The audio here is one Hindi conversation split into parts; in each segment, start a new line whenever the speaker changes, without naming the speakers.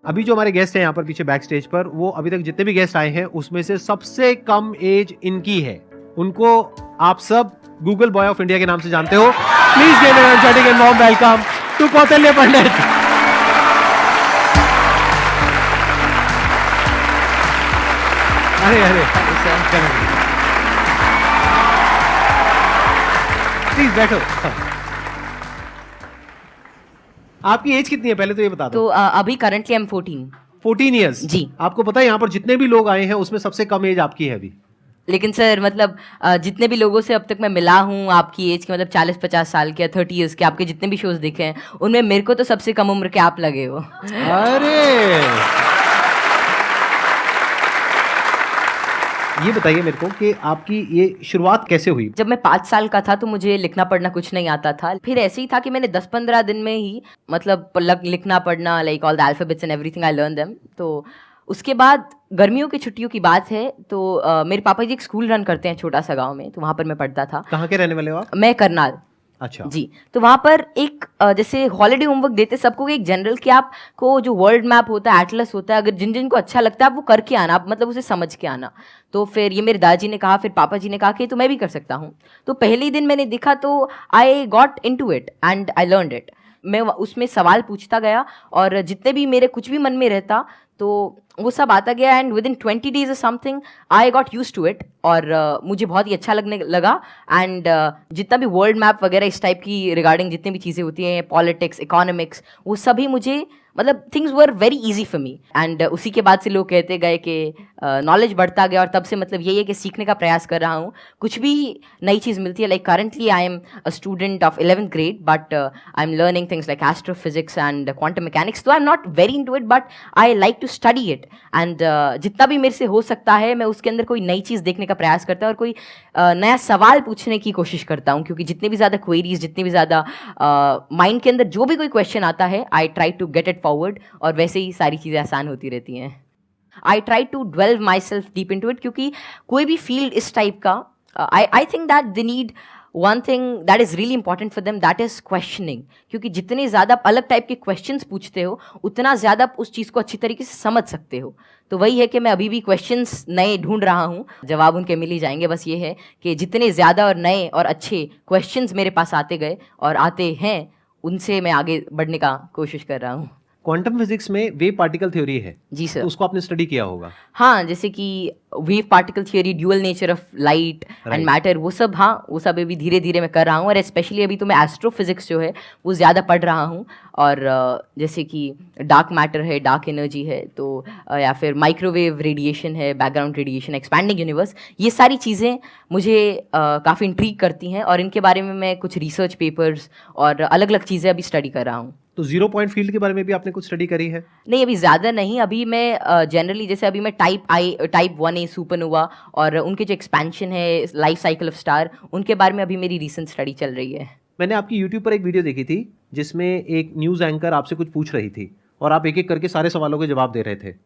अभी जो हमारे गेस्ट हैं यहाँ पर पीछे बैक स्टेज पर, वो अभी तक जितने भी गेस्ट आए हैं उसमें से सबसे कम एज इनकी है। उनको आप सब गूगल बॉय ऑफ इंडिया के नाम से जानते हो। Please give a energetic and warm welcome to Kautilya Pandit. अरे अरे प्लीज बैठो। आपकी एज कितनी है पहले तो ये बता दो।
तो अभी करंटली आई एम 14।
14 ईयर्स
जी।
आपको पता है यहाँ पर जितने भी लोग आए हैं उसमें सबसे कम एज आपकी है अभी।
लेकिन सर मतलब जितने भी लोगों से अब तक मैं मिला हूँ आपकी एज के, मतलब 40-50 साल के या 30 ईयर्स के, आपके जितने भी शोज देखे हैं उनमें मेरे को तो सबसे कम उम्र के आप लगे हो।
अरे ये बताइए मेरे को कि आपकी ये शुरुआत कैसे हुई।
जब मैं 5 साल का था तो मुझे लिखना पढ़ना कुछ नहीं आता था। फिर ऐसे ही था कि मैंने 10-15 दिन में ही मतलब लिखना पढ़ना, like all the alphabets and everything I learn them. तो उसके बाद गर्मियों की छुट्टियों की बात है तो मेरे पापा जी एक स्कूल रन करते हैं छोटा सा गांव में, तो वहाँ पर मैं पढ़ता था।
कहाँ के रहने वाले हो आप?
मैं करनाल।
अच्छा
जी। तो वहाँ पर एक जैसे हॉलिडे होमवर्क देते सबको एक जनरल कि आपको जो वर्ल्ड मैप होता है, एटलस होता है, अगर जिन जिन को अच्छा लगता है आप वो करके आना, आप मतलब उसे समझ के आना। तो फिर ये मेरे दादाजी ने कहा, फिर पापा जी ने कहा कि तो मैं भी कर सकता हूँ। तो पहले ही दिन मैंने देखा तो I got into it and I learned it. मैं उसमें सवाल पूछता गया और जितने भी मेरे कुछ भी मन में रहता तो वो सब आता गया and within 20 days something I got used to it और मुझे बहुत ही अच्छा लगने लगा। एंड जितना भी वर्ल्ड मैप वगैरह इस टाइप की रिगार्डिंग जितनी भी चीज़ें होती हैं, पॉलिटिक्स, इकोनॉमिक्स, वो सभी मुझे मतलब things were very easy for me. And उसी के बाद से लोग कहते गए कि नॉलेज बढ़ता गया और तब से मतलब यही है कि सीखने का प्रयास कर रहा हूँ। कुछ भी नई चीज़ मिलती है, like currently I am a student of 11th grade but I am learning things like astrophysics and quantum mechanics. तो I am not very into it but I like to study it and जितना भी मेरे से हो सकता है मैं उसके अंदर कोई नई चीज़ देखने का प्रयास करता हूँ और कोई नया सवाल पूछने की कोशिश करता हूँ, क्योंकि जितने भी ज़्यादा क्वेरीज, जितनी भी ज़्यादा माइंड के अंदर जो भी कोई क्वेश्चन आता है I try to get it forward और वैसे ही सारी चीज़ें आसान होती रहती हैं। I try to delve myself deep into it, क्योंकि कोई भी फील्ड इस टाइप का I think that they need one thing that is really important for them, that is questioning. क्योंकि जितने ज़्यादा आप अलग टाइप के क्वेश्चंस पूछते हो उतना ज़्यादा आप उस चीज़ को अच्छी तरीके से समझ सकते हो। तो वही है कि मैं अभी भी क्वेश्चंस नए ढूंढ रहा हूँ, जवाब उनके मिल ही जाएंगे। बस ये है कि जितने ज़्यादा और नए और अच्छे क्वेश्चंस मेरे पास आते गए और आते हैं उनसे मैं आगे बढ़ने का कोशिश कर रहा हूँ।
क्वांटम फिजिक्स में वेव पार्टिकल थ्योरी है
जी सर।
तो उसको आपने स्टडी किया होगा।
हाँ, जैसे कि wave particle theory, dual nature of light and matter, वो सब, हाँ वो सब अभी धीरे धीरे मैं कर रहा हूँ। और स्पेशली अभी तो मैं एस्ट्रोफिजिक्स जो है वो ज़्यादा पढ़ रहा हूँ। और जैसे कि डार्क मैटर है, डार्क एनर्जी है, तो या फिर माइक्रोवेव रेडिएशन है, बैकग्राउंड रेडिएशन, एक्सपैंडिंग यूनिवर्स, ये सारी चीज़ें मुझे काफ़ी इंट्रीग करती हैं और इनके बारे में मैं कुछ रिसर्च पेपर्स और अलग अलग चीज़ें अभी स्टडी कर रहा हूँ।
तो जीरो पॉइंट फील्ड के बारे में भी आपने कुछ स्टडी करी है?
नहीं, अभी ज़्यादा नहीं। अभी मैं जनरली जैसे अभी मैं टाइप 1A सुपरनोवा और उनके जो एक्सपेंशन है, लाइफ साइकिल ऑफ स्टार, उनके बारे में अभी मेरी रीसेंट स्टडी चल रही है।
मैंने आपकी यूट्यूब पर एक वीडियो देखी थी जिसमें एक न्यूज़ एंकर आपसे कुछ पूछ रही थी और आप एक एक करके सारे सवालों के जवाब दे रहे थे।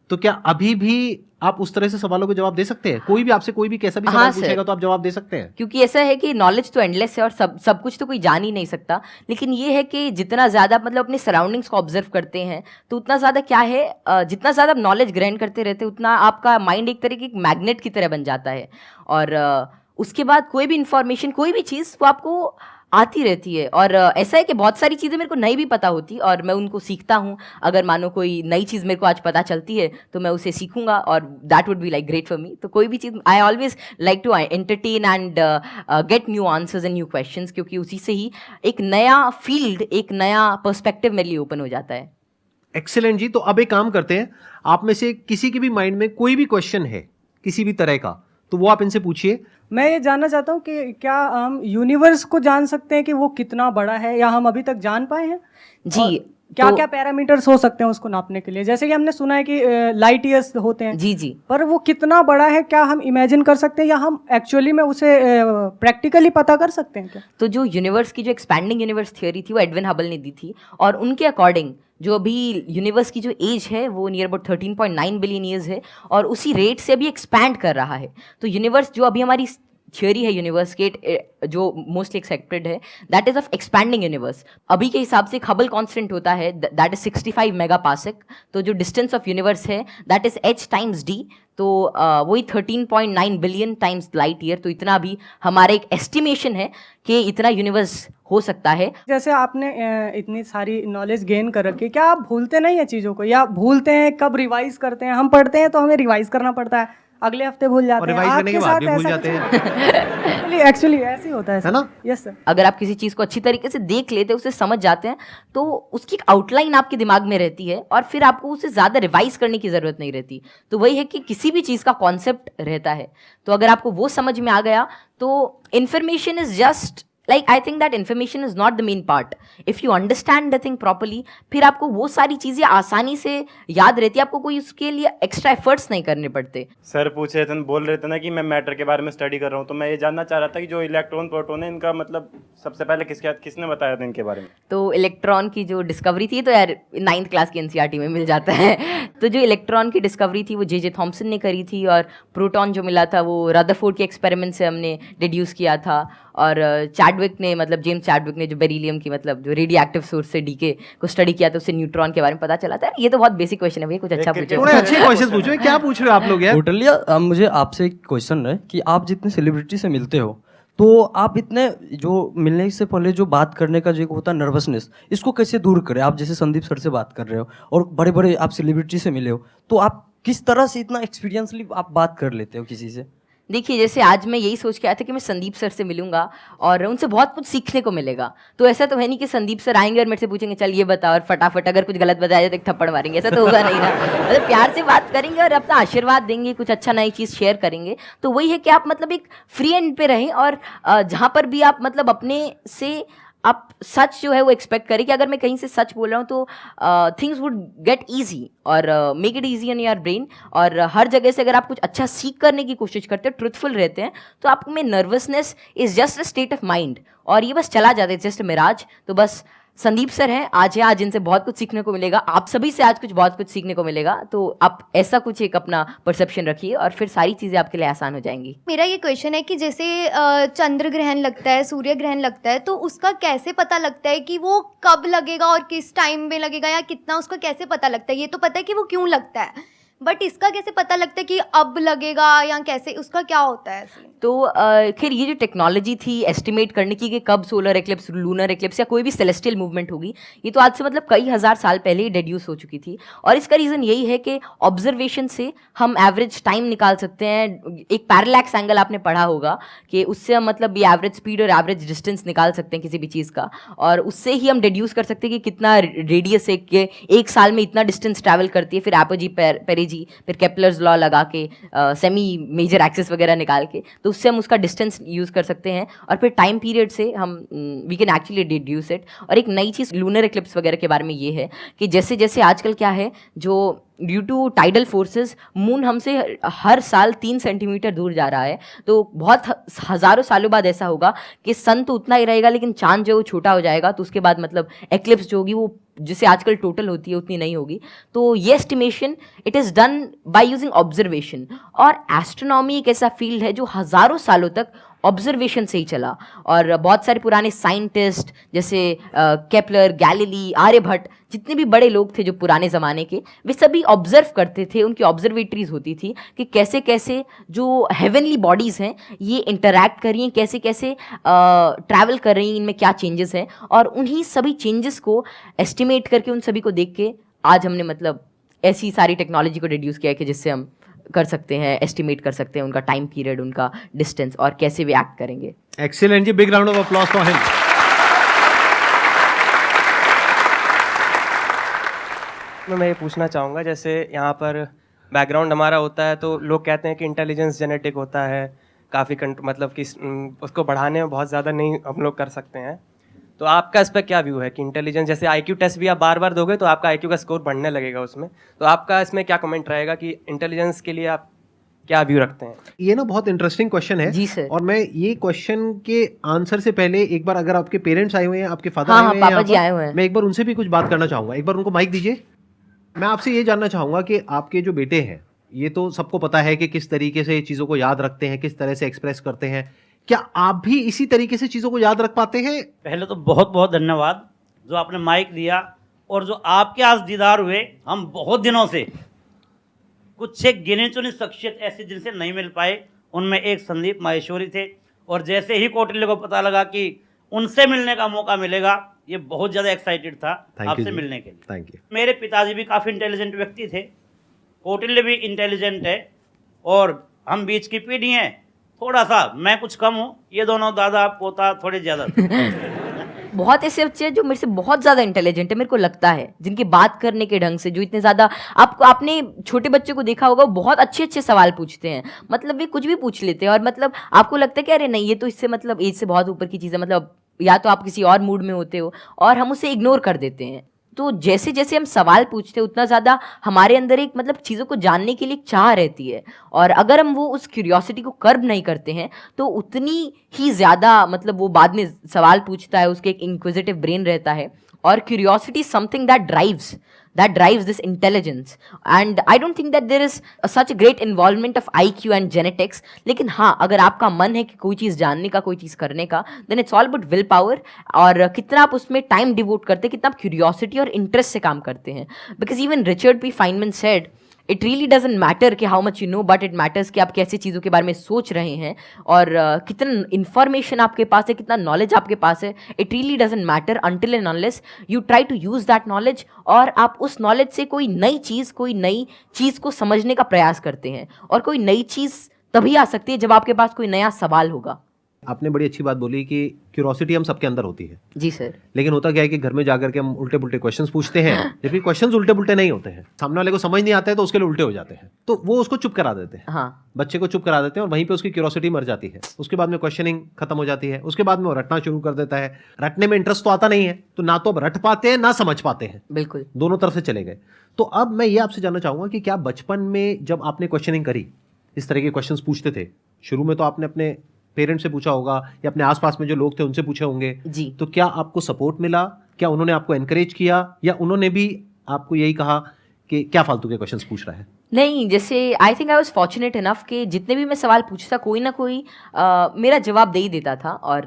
तो क्या अभी भी आप उस तरह से सवालों के जवाब दे सकते हैं? कोई भी आपसे कोई भी कैसा भी सवाल पूछेगा तो आप जवाब दे सकते हैं?
क्योंकि ऐसा है कि नॉलेज तो एंडलेस है और सब कुछ तो कोई जान ही नहीं सकता। लेकिन ये है कि जितना ज़्यादा मतलब अपने सराउंडिंग्स को ऑब्जर्व करते हैं तो उतना ज़्यादा क्या है, जितना ज़्यादा आप नॉलेज ग्रहण करते रहते हैं उतना आपका माइंड एक तरह की मैग्नेट की तरह बन जाता है। और उसके बाद कोई भी इंफॉर्मेशन, कोई भी चीज़ वो आपको आती रहती है। और ऐसा है कि बहुत सारी चीज़ें मेरे को नहीं भी पता होती और मैं उनको सीखता हूँ। अगर मानो कोई नई चीज़ मेरे को आज पता चलती है तो मैं उसे सीखूंगा और that would be like great for me. तो कोई भी चीज़ I always like to entertain and get new answers and new questions, क्योंकि उसी से ही एक नया फील्ड, एक नया पर्सपेक्टिव मेरे लिए ओपन हो जाता है।
एक्सेलेंट जी। तो अब एक काम करते हैं, आप में से किसी के भी माइंड में कोई भी क्वेश्चन है किसी भी तरह का तो वो आप इनसे पूछिए।
मैं ये जानना चाहता हूँ कि क्या हम यूनिवर्स को जान सकते हैं कि वो कितना बड़ा है, या हम अभी तक जान पाए हैं?
जी।
क्या
तो
क्या पैरामीटर्स हो सकते हैं उसको नापने के लिए? जैसे कि हमने सुना है कि लाइट ईयर्स होते हैं।
जी जी।
पर वो कितना बड़ा है, क्या हम इमेजिन कर सकते हैं या हम एक्चुअली में उसे प्रैक्टिकली पता कर सकते हैं क्या?
तो जो यूनिवर्स की जो एक्सपैंडिंग यूनिवर्स थ्योरी थी वो एडविन हबल ने दी थी और उनके अकॉर्डिंग जो अभी यूनिवर्स की जो एज है वो नियर अबाउट 13.9 बिलियन ईयर्स है और उसी रेट से अभी एक्सपैंड कर रहा है। तो यूनिवर्स जो अभी हमारी थियोरी है यूनिवर्स के जो मोस्टली एक्सेप्टेड है, that is of expanding universe. अभी के हिसाब से हबल कांस्टेंट होता है दैट इज 65 मेगापास्क। तो जो डिस्टेंस ऑफ यूनिवर्स है that is h times d, तो वही 13.9 बिलियन टाइम्स लाइट ईयर। तो इतना भी हमारा एक एस्टिमेशन है कि इतना यूनिवर्स हो सकता है।
जैसे आपने इतनी सारी नॉलेज गेन कर रखी है, क्या आप भूलते नहीं है चीज़ों को, या भूलते हैं? कब रिवाइज करते हैं? हम पढ़ते हैं तो हमें रिवाइज करना पड़ता है, अगले हफ्ते भूल जाते
और
हैं।
रिवाइज करने के
आपके
बाद
साथ
भी भूल
ऐसा
जाते
कुछ एक्चुअली ऐसे ही होता है
ना?
Yes sir.
अगर आप किसी चीज़ को अच्छी तरीके से देख लेते हैं, उसे समझ जाते हैं, तो उसकी एक आउटलाइन आपके दिमाग में रहती है और फिर आपको उसे ज़्यादा रिवाइज करने की ज़रूरत नहीं रहती। तो वही है कि किसी भी चीज़ का कॉन्सेप्ट रहता है, तो अगर आपको वो समझ में आ गया तो information is just like, I think that information is not the main part. If you understand the thing properly, फिर आपको वो सारी चीज़ें आसानी से याद रहती है, आपको कोई उसके लिए एक्स्ट्रा एफर्ट्स नहीं करने पड़ते।
सर पूछ रहे थे, बोल रहे थे ना कि मैं मैटर के बारे में स्टडी कर रहा हूँ, तो मैं ये जानना चाह रहा था कि जो इलेक्ट्रॉन प्रोटॉन है इनका मतलब सबसे पहले किसने बताया था इनके बारे में?
तो इलेक्ट्रॉन की जो डिस्कवरी थी, तो यार 9th क्लास की एनसीईआरटी में मिल जाता है। तो जो इलेक्ट्रॉन की डिस्कवरी थी वो जे थॉमसन ने करी थी, और प्रोटॉन जो मिला था वो रदरफोर्ड के एक्सपेरिमेंट से हमने डिड्यूस किया था। और चैडविक ने, मतलब जेम्स चैडविक ने, जो बेरिलियम की मतलब जो रेडियो एक्टिव सोर्स से डीके को स्टडी किया था, उससे न्यूट्रॉन के बारे में पता चला था। ये तो बहुत बेसिक क्वेश्चन है भैया, कुछ अच्छा पूछो।
थोड़े अच्छे क्वेश्चन पूछो, क्या पूछ रहे हो आप लोग यार?
टोटलिया, अब मुझे आपसे एक क्वेश्चन है कि आप जितने सेलिब्रिटी से मिलते हो, तो आप इतने जो मिलने से पहले जो बात करने का जो एक होता है नर्वसनेस, इसको कैसे दूर करें? आप जैसे संदीप सर से बात कर रहे हो और बड़े बड़े आप सेलिब्रिटी से मिले हो, तो आप किस तरह से इतना एक्सपीरियंसली आप बात कर लेते हो किसी से?
देखिए, जैसे आज मैं यही सोच के आया था कि मैं संदीप सर से मिलूंगा और उनसे बहुत कुछ सीखने को मिलेगा। तो ऐसा तो है नहीं कि संदीप सर आएंगे और मेरे से पूछेंगे चल ये बता, और फटाफट अगर कुछ गलत बताया तो एक थप्पड़ मारेंगे, ऐसा तो होगा नहीं ना। मतलब प्यार से बात करेंगे और अपना आशीर्वाद देंगे, कुछ अच्छा नई चीज़ शेयर करेंगे। तो वही है कि आप मतलब एक फ्री एंड पे रहें, और जहाँ पर भी आप मतलब अपने से आप सच जो है वो एक्सपेक्ट करें कि अगर मैं कहीं से सच बोल रहा हूँ तो थिंग्स वुड गेट ईजी, और make it easy in your brain. और हर जगह से अगर आप कुछ अच्छा सीख करने की कोशिश करते हैं, ट्रुथफुल रहते हैं, तो आप में nervousness is just a state of mind, और ये बस चला जाता है, जस्ट मिराज। तो बस संदीप सर हैं, आज इनसे बहुत कुछ सीखने को मिलेगा, आप सभी से आज बहुत कुछ सीखने को मिलेगा। तो आप ऐसा कुछ एक अपना परसेप्शन रखिए और फिर सारी चीज़ें आपके लिए आसान हो जाएंगी।
मेरा ये क्वेश्चन है कि जैसे चंद्र ग्रहण लगता है, सूर्य ग्रहण लगता है, तो उसका कैसे पता लगता है कि वो कब लगेगा और किस टाइम में लगेगा, या कितना, उसका कैसे पता लगता है? ये तो पता है कि वो क्यों लगता है, बट इसका कैसे पता लगता है कि अब लगेगा, या कैसे, उसका क्या होता है?
तो खैर ये जो टेक्नोलॉजी थी एस्टिमेट करने की कि कब सोलर एक्लिप्स, लूनर एक्लिप्स या कोई भी सेलेस्टियल मूवमेंट होगी, ये तो आज से मतलब कई हज़ार साल पहले ही डेड्यूस हो चुकी थी। और इसका रीज़न यही है कि ऑब्जर्वेशन से हम एवरेज टाइम निकाल सकते हैं। एक पैरेलैक्स एंगल आपने पढ़ा होगा कि उससे हम मतलब ये एवरेज स्पीड और एवरेज डिस्टेंस निकाल सकते हैं किसी भी चीज़ का, और उससे ही हम डेड्यूस कर सकते हैं कि कितना रेडियस है, कि एक साल में इतना डिस्टेंस ट्रैवल करती है। फिर एपोजी पेरेजी, फिर केपलर्स लॉ लगा के सेमी मेजर एक्सिस वगैरह निकाल के, तो उससे हम उसका डिस्टेंस यूज़ कर सकते हैं, और फिर टाइम पीरियड से हम we can actually deduce it. और एक नई चीज़ लूनर एक्लिप्स वगैरह के बारे में ये है कि जैसे जैसे आजकल क्या है, जो due to tidal forces moon हमसे हर साल 3 सेंटीमीटर दूर जा रहा है। तो बहुत हज़ारों सालों बाद ऐसा होगा कि सन तो उतना ही रहेगा, लेकिन चांद जो छोटा हो जाएगा, तो उसके बाद मतलब एक्लिप्स जो होगी वो जिसे आजकल टोटल होती है उतनी नहीं होगी। तो ये estimation it is done by using observation. और एस्ट्रोनॉमी एक ऐसा फील्ड है जो हज़ारों सालों तक ऑब्जर्वेशन से ही चला, और बहुत सारे पुराने साइंटिस्ट जैसे केपलर, गैलीली, आर्यभट्ट, जितने भी बड़े लोग थे जो पुराने ज़माने के, वे सभी ऑब्जर्व करते थे। उनकी ऑब्जर्वेटरीज होती थी कि कैसे कैसे जो हेवनली बॉडीज़ हैं ये इंटरैक्ट कर रही हैं, कैसे कैसे ट्रैवल कर रही हैं, इनमें क्या चेंजेस हैं, और उन्हीं सभी चेंजेस को एस्टिमेट करके, उन सभी को देख के आज हमने मतलब ऐसी सारी टेक्नोलॉजी को रिड्यूस किया है कि जिससे हम कर सकते हैं, एस्टिमेट कर सकते हैं उनका टाइम पीरियड, उनका डिस्टेंस, और कैसे वे एक्ट करेंगे।
Excellent ji, big round of applause for him.
मैं ये पूछना चाहूँगा, जैसे यहाँ पर बैकग्राउंड हमारा होता है तो लोग कहते हैं कि इंटेलिजेंस जेनेटिक होता है, काफ़ी मतलब कि उसको बढ़ाने में बहुत ज़्यादा नहीं हम लोग कर सकते हैं। तो आपका इस पर क्या व्यू है कि इंटेलिजेंस, जैसे IQ टेस्ट भी आप बार बार दोगे तो आपका IQ का स्कोर बढ़ने लगेगा उसमें, तो आपका इसमें क्या कमेंट रहेगा कि इंटेलिजेंस के लिए आप क्या व्यू रखते हैं?
ये ना बहुत इंटरेस्टिंग क्वेश्चन है
जी सर।
और मैं ये क्वेश्चन के आंसर से पहले एक बार, अगर आपके पेरेंट्स आए हुए हैं, आपके फादर
हाँ,
आए हुए हैं,
पापा जी आए हुए हैं,
मैं एक बार उनसे भी कुछ बात करना चाहूंगा। एक बार उनको माइक दीजिए। मैं आपसे ये जानना चाहूंगा कि आपके जो बेटे हैं ये तो सबको पता है कि किस तरीके से चीज़ों को याद रखते हैं, किस तरह से एक्सप्रेस करते हैं। क्या आप भी इसी तरीके से चीज़ों को याद रख पाते हैं?
पहले तो बहुत बहुत धन्यवाद जो आपने माइक दिया, और जो आपके आज दीदार हुए। हम बहुत दिनों से कुछ एक गिने चुने शख्सियत ऐसे जिनसे नहीं मिल पाए, उनमें एक संदीप माहेश्वरी थे, और जैसे ही कौटिल्य को पता लगा कि उनसे मिलने का मौका मिलेगा, ये बहुत ज़्यादा एक्साइटेड था आपसे मिलने के लिए।
Thank you.
मेरे पिताजी भी काफ़ी इंटेलिजेंट व्यक्ति थे, कौटिल्य भी इंटेलिजेंट है, और हम बीच की पीढ़ी हैं। थोड़ा सा मैं कुछ कम हूँ, ये दोनों दादा पोता थोड़े ज़्यादा
बहुत ऐसे बच्चे हैं जो मेरे से बहुत ज़्यादा इंटेलिजेंट है, मेरे को लगता है, जिनकी बात करने के ढंग से, जो इतने ज़्यादा, आपने छोटे बच्चे को देखा होगा, वो बहुत अच्छे अच्छे सवाल पूछते हैं, मतलब वे कुछ भी पूछ लेते हैं, और मतलब आपको लगता है कि अरे नहीं, ये तो इससे मतलब एज से बहुत ऊपर की चीज़ है, मतलब या तो आप किसी और मूड में होते हो, और हम उसे इग्नोर कर देते हैं। तो जैसे जैसे हम सवाल पूछते हैं, उतना ज़्यादा हमारे अंदर एक मतलब चीज़ों को जानने के लिए एक चाह रहती है, और अगर हम वो उस क्यूरियोसिटी को कर्ब नहीं करते हैं, तो उतनी ही ज़्यादा मतलब वो बाद में सवाल पूछता है, उसके एक इंक्विजिटिव ब्रेन रहता है, और curiosity something that drives this intelligence, and I don't think that there is such a great involvement of IQ and genetics. लेकिन हाँ, अगर आपका मन है कि कोई चीज़ जानने का, कोई चीज़ करने का, then it's all about will power, और कितना आप उसमें टाइम डिवोट करते हैं, कितना आप क्यूरियोसिटी और इंटरेस्ट से काम करते हैं। Because even Richard P Feynman said, it really doesn't matter कि how much you know, but it matters कि आप कैसे चीज़ों के बारे में सोच रहे हैं, और कितना इन्फॉर्मेशन आपके पास है, कितना नॉलेज आपके पास है। It really doesn't matter until and unless you try to use that knowledge, और आप उस नॉलेज से कोई नई चीज़ को समझने का प्रयास करते हैं। और कोई नई चीज़ तभी आ सकती है जब आपके पास कोई नया सवाल होगा।
आपने बड़ी अच्छी बात बोली कि क्यूरोसिटी हम सबके अंदर होती है।
जी सर।
लेकिन होता क्या है कि घर में जाकर के हम उल्टे पुल्टे क्वेश्चंस पूछते हैं, जबकि क्वेश्चंस उल्टे पुल्टे नहीं होते हैं। सामने वाले को समझ नहीं आता है तो उसके लिए उल्टे हो जाते हैं, तो वो उसको चुप करा देते हैं।
हाँ,
बच्चे को चुप करा देते हैं, और वहीं पे उसकी क्यूरोसिटी मर जाती है। उसके बाद में क्वेश्चनिंग खत्म हो जाती है, उसके बाद में वो रटना शुरू कर देता है। रटने में इंटरेस्ट तो आता नहीं है, तो ना तो अब रट पाते हैं ना समझ पाते हैं,
बिल्कुल
दोनों तरफ से चले गए। तो अब मैं ये आपसे जानना चाहूंगा कि क्या बचपन में जब आपने क्वेश्चनिंग करी, इस तरह के क्वेश्चंस पूछते थे, शुरू में तो आपने अपने पेरेंट्स से पूछा होगा या अपने आसपास में जो लोग थे उनसे पूछे होंगे
जी।
तो क्या आपको सपोर्ट मिला? क्या उन्होंने आपको एनकरेज किया, या उन्होंने भी आपको यही कहा कि क्या फालतू के क्वेश्चंस पूछ रहा है?
नहीं, जैसे I think I was fortunate enough कि जितने भी मैं सवाल पूछता, कोई ना कोई मेरा जवाब दे ही देता था। और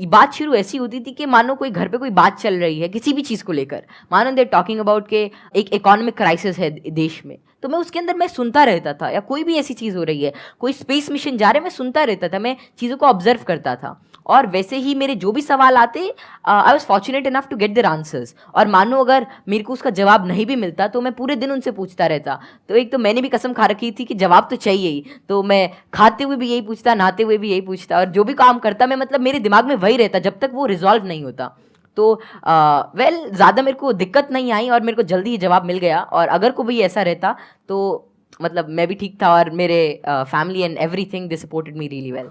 बात शुरू ऐसी होती थी कि मानो कोई घर पे कोई बात चल रही है किसी भी चीज़ को लेकर, मानो दे टॉकिंग अबाउट के एक इकोनॉमिक क्राइसिस है देश में, तो मैं उसके अंदर मैं सुनता रहता था, या कोई भी ऐसी चीज़ हो रही है, कोई स्पेस मिशन जा रहा है, मैं सुनता रहता था, मैं चीज़ों को ऑब्जर्व करता था। और वैसे ही मेरे जो भी सवाल आते, I was fortunate enough to get their answers. और मानो अगर मेरे को उसका जवाब नहीं भी मिलता तो मैं पूरे दिन उनसे पूछता रहता। तो एक तो मैंने भी कसम खा रखी थी कि जवाब तो चाहिए ही, तो मैं खाते हुए भी यही पूछता, नहाते हुए भी यही पूछता, और जो भी काम करता मैं मतलब मेरे दिमाग में वही रहता जब तक वो रिजॉल्व नहीं होता। तो ज़्यादा मेरे को दिक्कत नहीं आई, और मेरे को जल्दी ही जवाब मिल गया। और अगर कोई ऐसा रहता तो मतलब मैं भी ठीक था, और मेरे family and everything they supported me really well.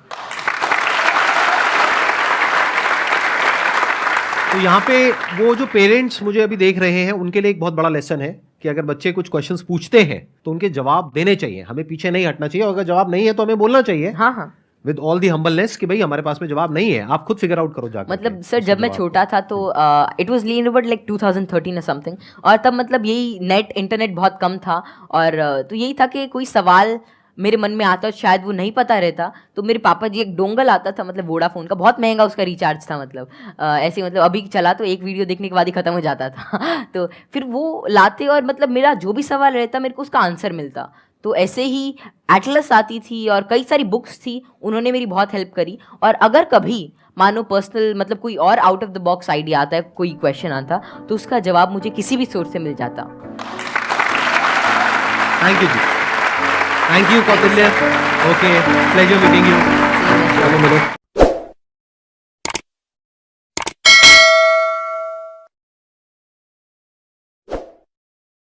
तो यहाँ पे वो जो पेरेंट्स मुझे अभी देख रहे हैं, उनके लिए एक बहुत बड़ा लेसन है कि अगर बच्चे कुछ क्वेश्चंस पूछते हैं तो उनके जवाब देने चाहिए, हमें पीछे नहीं हटना चाहिए, और अगर जवाब नहीं है तो हमें बोलना चाहिए।
हाँ हाँ,
विद ऑल दी हम्बलनेस कि भाई हमारे पास में जवाब नहीं है, आप खुद फिगर आउट करो जाकर।
मतलब सर जब मैं छोटा था तो it was lean about like 2013 और समथिंग, और तब मतलब यही इंटरनेट बहुत कम था, और तो यही था कि कोई सवाल मेरे मन में आता, शायद वो नहीं पता रहता, तो मेरे पापा जी एक डोंगल आता था, मतलब वोडाफोन का, बहुत महंगा उसका रिचार्ज था, मतलब ऐसे मतलब अभी चला तो एक वीडियो देखने के बाद ही खत्म हो जाता था तो फिर वो लाते, और मतलब मेरा जो भी सवाल रहता मेरे को उसका आंसर मिलता। तो ऐसे ही एटलस आती थी और कई सारी बुक्स थी, उन्होंने मेरी बहुत हेल्प करी। और अगर कभी मानो पर्सनल मतलब कोई और out of the box idea आता है, कोई क्वेश्चन आता, तो उसका जवाब मुझे किसी भी सोर्स से मिल जाता।
Thank you ji, thank you Kautilya. Okay, pleasure meeting you.